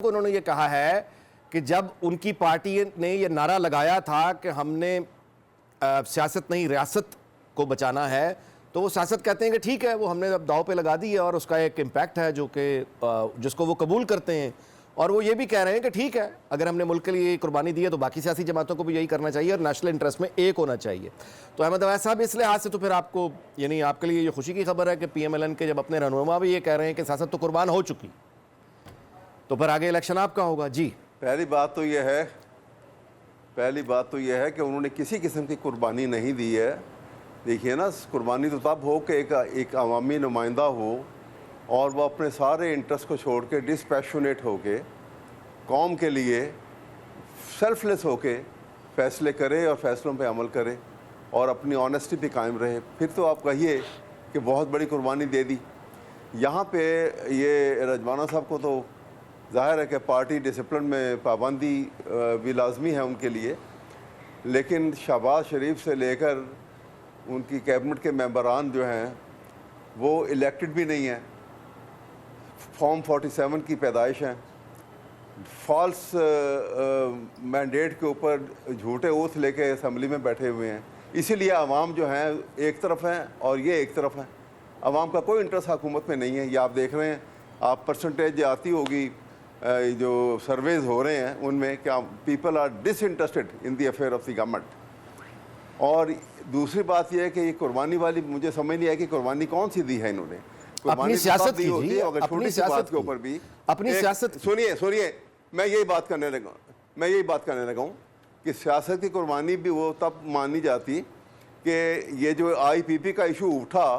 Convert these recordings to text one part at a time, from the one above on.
उन्होंने ये कहा है कि जब उनकी पार्टी ने ये नारा लगाया था कि हमने सियासत नहीं रियासत को बचाना है, तो वो सियासत कहते हैं कि ठीक है, वो हमने अब दांव पे लगा दी है और उसका एक इम्पैक्ट है जो कि जिसको वो कबूल करते हैं। और वो ये भी कह रहे हैं कि ठीक है, अगर हमने मुल्क के लिए कुर्बानी दी है तो बाकी सियासी जमातों को भी यही करना चाहिए और नेशनल इंटरेस्ट में एक होना चाहिए। तो अहमद अवैस साहब, इस लिहाज से तो फिर आपको, यानी आपके लिए ये खुशी की खबर है कि PMLN के जब अपने रहनुमा भी ये कह रहे हैं कि सियासत तो कुर्बान हो चुकी, तो फिर आगे इलेक्शन आपका होगा। जी, पहली बात तो यह है कि उन्होंने किसी किस्म की कुर्बानी नहीं दी है। देखिए ना, कुर्बानी तो तब हो कि एक अवामी नुमाइंदा हो और वो अपने सारे इंटरेस्ट को छोड़ के डिस्पैशनेट होके कौम के लिए सेल्फलेस होके फैसले करे और फैसलों पे अमल करे और अपनी ऑनेस्टी पे कायम रहे। फिर तो आप कहिए कि बहुत बड़ी कुर्बानी दे दी। यहाँ पे ये रजवाना साहब को तो ज़ाहिर है कि पार्टी डिसिप्लिन में पाबंदी भी लाजमी है उनके लिए, लेकिन शहबाज शरीफ से लेकर उनकी कैबिनेट के मेंबरान जो हैं वो इलेक्टेड भी नहीं हैं, फॉर्म 47 की पैदाइश हैं, फॉल्स मैंडेट के ऊपर झूठे ओथ लेके असम्बली में बैठे हुए हैं। इसीलिए आवाम जो हैं एक तरफ हैं और ये एक तरफ हैं। आवाम का कोई इंटरेस्ट हुकूमत में नहीं है। ये आप देख रहे हैं, आप परसेंटेज आती होगी जो सर्वेज हो रहे हैं उनमें क्या people are disinterested in the affair of the government. और दूसरी बात यह है कि ये कुर्बानी वाली मुझे समझ नहीं आया कि कुर्बानी कौन सी दी है इन्होंने। अपनी सियासत की होती है, अगर छोटी सी बात के ऊपर भी अपनी सियासत। सुनिए, मैं यही बात करने लगा हूँ कि सियासत की कुर्बानी भी वो तब मानी जाती कि ये जो IPP का इशू उठा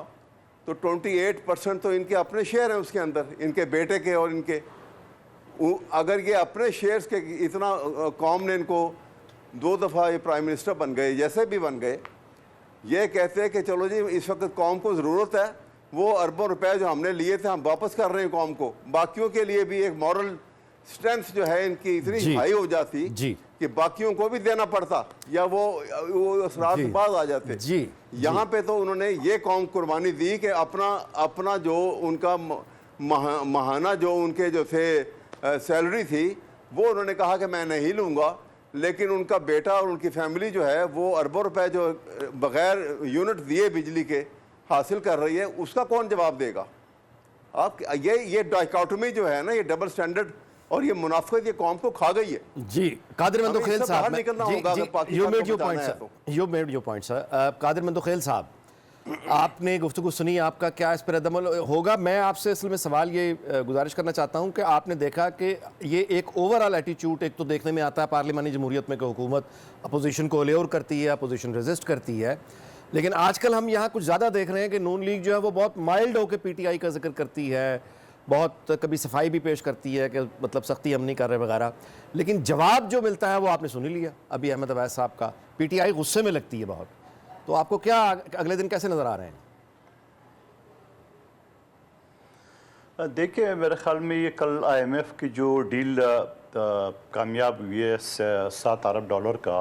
तो 28% तो इनके अपने शेयर हैं उसके अंदर, इनके बेटे के और इनके। अगर ये अपने शेयर्स के इतना कौम ने इनको 2 दफ़ा ये प्राइम मिनिस्टर बन गए, जैसे भी बन गए, ये कहते हैं कि चलो जी इस वक्त कौम को ज़रूरत है, वो अरबों रुपए जो हमने लिए थे हम वापस कर रहे हैं कौम को। बाकियों के लिए भी एक मॉरल स्ट्रेंथ जो है इनकी इतनी हाई हो जाती कि बाकियों को भी देना पड़ता या वो असरात बाद आ जाते। यहाँ पे तो उन्होंने ये कौम कुर्बानी दी कि अपना जो उनका महाना जो उनके जो थे सैलरी थी वो उन्होंने कहा कि मैं नहीं लूँगा, लेकिन उनका बेटा और उनकी फैमिली जो है वो अरबों रुपए जो बग़ैर यूनिट दिए बिजली के हासिल कर रही है, उसका कौन जवाब देगा? आप ये डाइकोटमी जो है ना, ये डबल स्टैंडर्ड और ये मुनाफिकत ये कौम को खा गई है। जी, कादिर मंदोखेल साहब, कादिर मंदोखेल साहब, आपने गुफ्तगू सुनी, आपका क्या इस पर रद्दअमल होगा? मैं आपसे असल में सवाल ये गुजारिश करना चाहता हूं कि आपने देखा कि ये एक ओवरऑल एटीट्यूड एक तो देखने में आता है पार्लिमानी जमहूरियत में कि हुकूमत अपोजिशन को लेओर करती है, अपोजिशन रेजिस्ट करती है, लेकिन आजकल हम यहाँ कुछ ज़्यादा देख रहे हैं कि नून लीग जो है वो बहुत माइल्ड होकर PTI का जिक्र करती है, बहुत कभी सफाई भी पेश करती है कि मतलब सख्ती हम नहीं कर रहे वगैरह, लेकिन जवाब जो मिलता है वो आपने सुन ही लिया अभी अहमद अवैस साहब का। PTI गुस्से में लगती है बहुत। तो आपको क्या अगले दिन कैसे नजर आ रहे हैं? देखिए, मेरे ख्याल में ये कल IMF की जो डील कामयाब हुई है $7 अरब का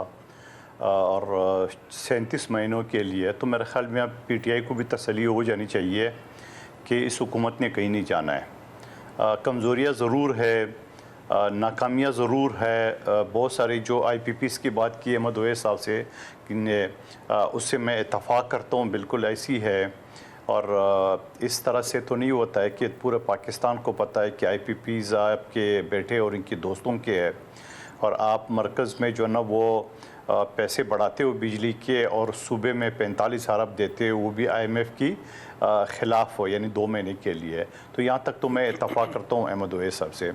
और 37 महीनों के लिए, तो मेरे ख्याल में अब PTI को भी तसल्ली हो जानी चाहिए कि इस हुकूमत ने कहीं नहीं जाना है। कमज़ोरियाँ ज़रूर है, नाकामियाँ ज़रूर है। बहुत सारी जो IPPs की बात की अहमद अवैस साहब से, उससे मैं इत्तफ़ाक़ करता हूँ, बिल्कुल ऐसी है। और इस तरह से तो नहीं होता है कि पूरे पाकिस्तान को पता है कि IPPs आपके बेटे और इनके दोस्तों के है, और आप मरकज़ में जो है ना वो पैसे बढ़ाते हो बिजली के और सूबे में 45 अरब देते हो, वो भी IMF की ख़िलाफ़ हो, यानी 2 महीने के लिए। तो यहाँ तक तो मैं इत्तफ़ाक़ करता हूँ अहमद अवैस साहब से।